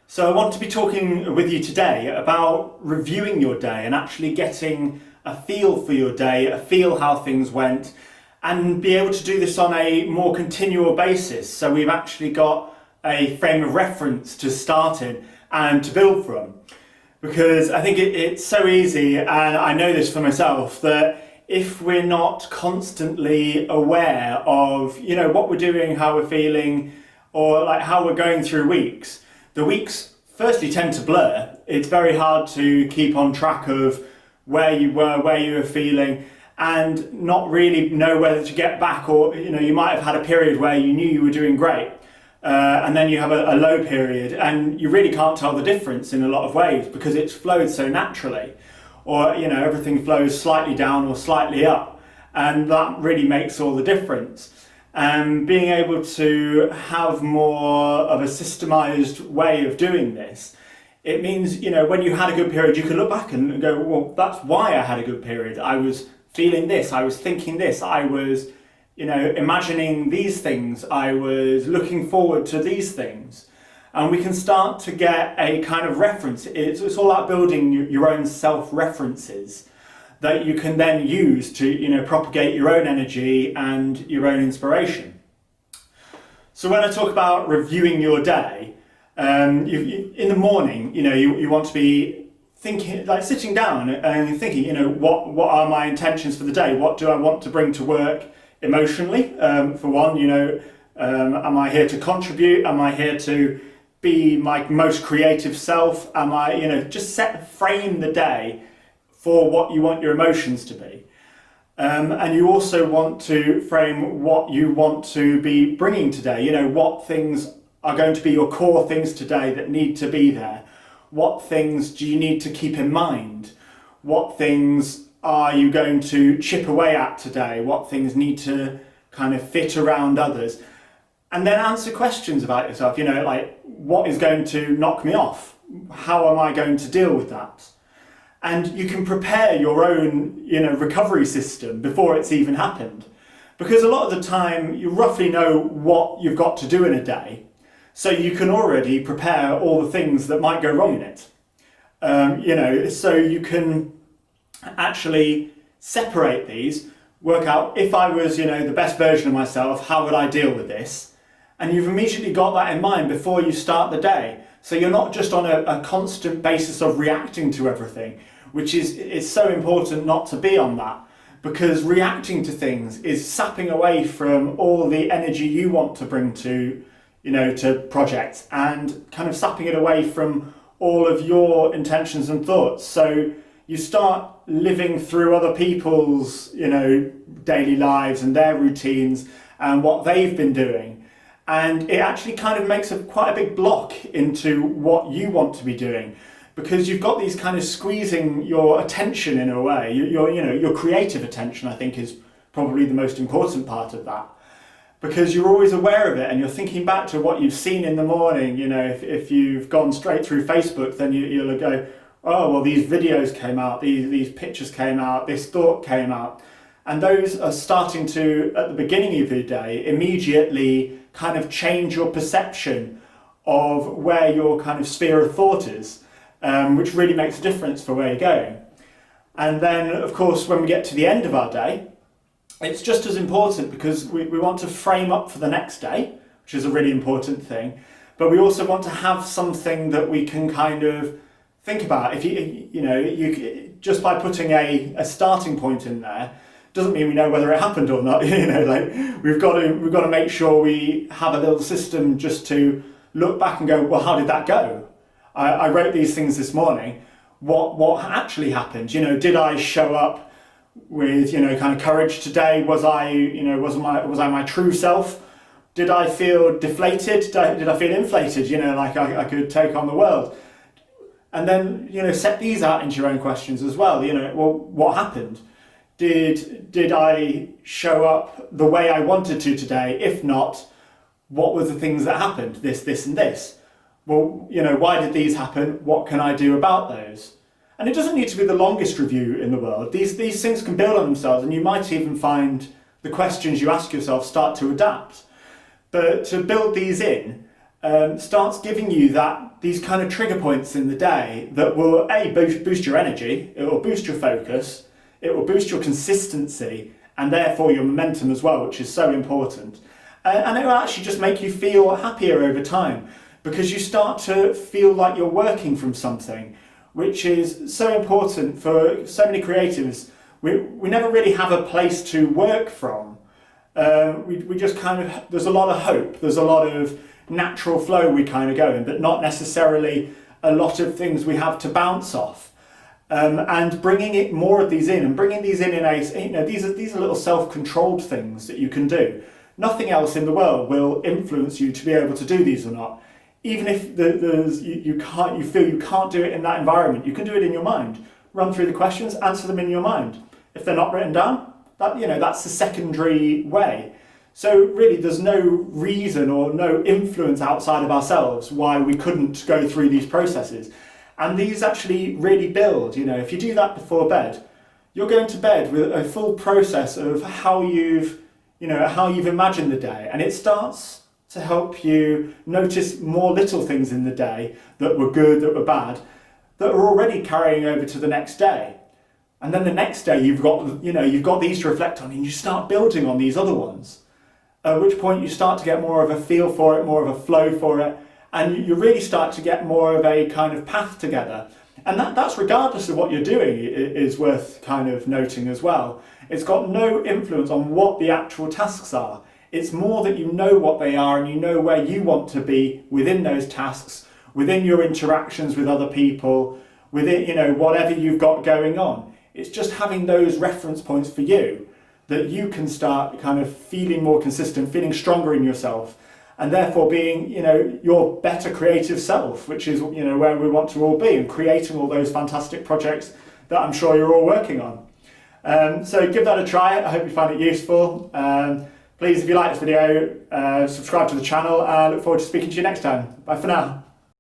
So I want to be talking with you today about reviewing your day and actually getting a feel for your day, a feel how things went, and be able to do this on a more continual basis. So we've actually got a frame of reference to start in and to build from. Because I think it's so easy, and I know this for myself, that if we're not constantly aware of, what we're doing, how we're feeling, or like how we're going through weeks, the weeks firstly tend to blur. It's very hard to keep on track of where you were, where you were feeling, and not really know whether to get back, or you might have had a period where you knew you were doing great, and then you have a low period, and you really can't tell the difference in a lot of ways because it's flowed so naturally, or everything flows slightly down or slightly up, and that really makes all the difference. Being able to have more of a systemized way of doing this, it means, when you had a good period, you can look back and go, well, that's why I had a good period. I was feeling this, I was thinking this, I was, imagining these things, I was looking forward to these things. And we can start to get a kind of reference. It's all about building your own self-references that you can then use to propagate your own energy and your own inspiration. So when I talk about reviewing your day, in the morning, you want to be thinking, like sitting down and thinking, what are my intentions for the day? What do I want to bring to work emotionally? For one, am I here to contribute? Am I here to be my most creative self? Am I, just frame the day for what you want your emotions to be. And you also want to frame what you want to be bringing today. What things are going to be your core things today that need to be there? What things do you need to keep in mind? What things are you going to chip away at today? What things need to kind of fit around others? And then answer questions about yourself, like what is going to knock me off? How am I going to deal with that? And you can prepare your own, recovery system before it's even happened. Because a lot of the time, you roughly know what you've got to do in a day. So you can already prepare all the things that might go wrong in it. So you can actually separate these, work out if I was, the best version of myself, how would I deal with this? And you've immediately got that in mind before you start the day. So you're not just on a constant basis of reacting to everything, which is so important not to be on that, because reacting to things is sapping away from all the energy you want to bring to, to projects, and kind of sapping it away from all of your intentions and thoughts. So you start living through other people's, daily lives and their routines and what they've been doing. And it actually kind of makes quite a big block into what you want to be doing, because you've got these kind of squeezing your attention in a way. Your creative attention, I think, is probably the most important part of that, because you're always aware of it and you're thinking back to what you've seen in the morning. If you've gone straight through Facebook, then you'll go, oh, well, these videos came out, these pictures came out, this thought came out. And those are starting to, at the beginning of your day, immediately kind of change your perception of where your kind of sphere of thought is, which really makes a difference for where you're going. And then, of course, when we get to the end of our day, it's just as important, because we want to frame up for the next day, which is a really important thing. But we also want to have something that we can kind of think about. If you just by putting a starting point in there, doesn't mean we know whether it happened or not. We've got to make sure we have a little system just to look back and go, well, how did that go? I wrote these things this morning. What actually happened? Did I show up with kind of courage today? Was I was I my true self? Did I feel deflated? Did I feel inflated? Like I could take on the world. And then set these out into your own questions as well. Well, what happened? Did I show up the way I wanted to today? If not, what were the things that happened? This, and this. Well, why did these happen? What can I do about those? And it doesn't need to be the longest review in the world. These things can build on themselves, and you might even find the questions you ask yourself start to adapt. But to build these in, starts giving you these kind of trigger points in the day that will boost your energy, it will boost your focus, it will boost your consistency, and therefore your momentum as well, which is so important. And it will actually just make you feel happier over time, because you start to feel like you're working from something, which is so important for so many creatives. We never really have a place to work from. We just kind of, there's a lot of hope, there's a lot of natural flow we kind of go in, but not necessarily a lot of things we have to bounce off. And bringing more of these in, and bringing these in a, these are little self-controlled things that you can do. Nothing else in the world will influence you to be able to do these or not. Even if you feel you can't do it in that environment, you can do it in your mind. Run through the questions, answer them in your mind. If they're not written down, that's the secondary way. So really there's no reason or no influence outside of ourselves why we couldn't go through these processes. And these actually really build, if you do that before bed, you're going to bed with a full process of how you've imagined the day, and it starts to help you notice more little things in the day that were good, that were bad, that are already carrying over to the next day. And then the next day you've got these to reflect on, and you start building on these other ones. At which point you start to get more of a feel for it, more of a flow for it, and you really start to get more of a kind of path together. And that's regardless of what you're doing, is worth kind of noting as well. It's got no influence on what the actual tasks are. It's more that you know what they are, and you know where you want to be within those tasks, within your interactions with other people, within, whatever you've got going on. It's just having those reference points for you that you can start kind of feeling more consistent, feeling stronger in yourself, and therefore being, your better creative self, which is, where we want to all be, and creating all those fantastic projects that I'm sure you're all working on. So give that a try. I hope you find it useful. Please, if you like this video, subscribe to the channel. I look forward to speaking to you next time. Bye for now.